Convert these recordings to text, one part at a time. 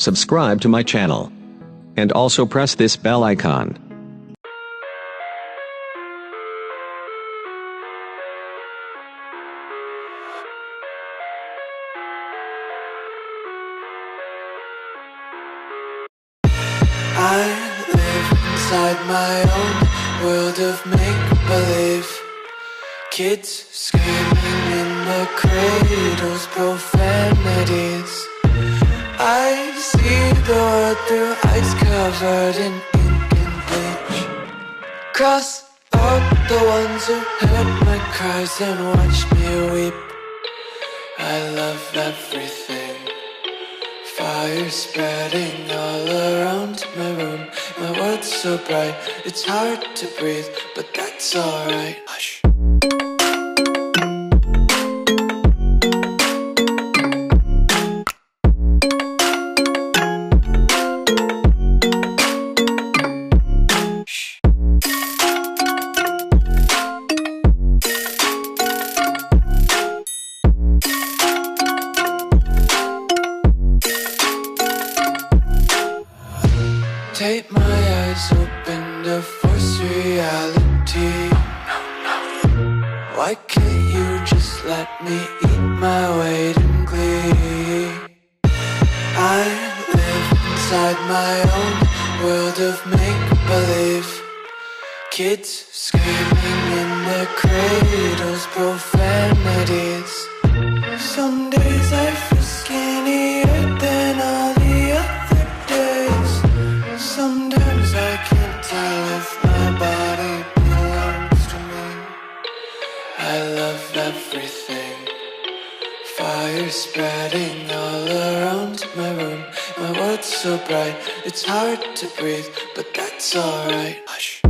subscribe to my channel, and also press this bell icon. I live inside my own world of make-believe. Kids screaming in the cradles, profanities. I see the world through ice covered in ink and bleach. Cross out the ones who heard my cries and watched me weep. I love everything. Fire spreading all around my room. My world's so bright, it's hard to breathe, but that's alright. Hush. Take my eyes open to force reality. Why can't you just let me eat my weight in glee? I live inside my own world of make-believe. Kids screaming in their cradles, profanities. Some days I feel skinnier than all the other days. Sometimes I can't tell if my body belongs to me. I love everything. Fire spreading all around my room. My world's so bright, it's hard to breathe, but that's alright. Hush.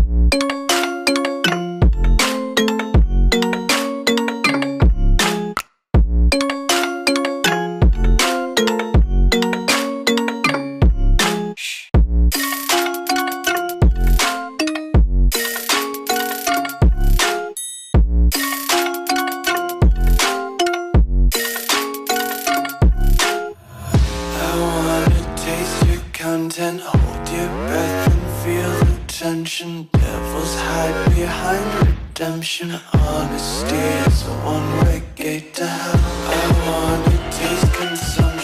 Content, hold your breath and feel the tension. Devils hide behind redemption. Honesty is a one-way gate to hell. I wanna taste consumption.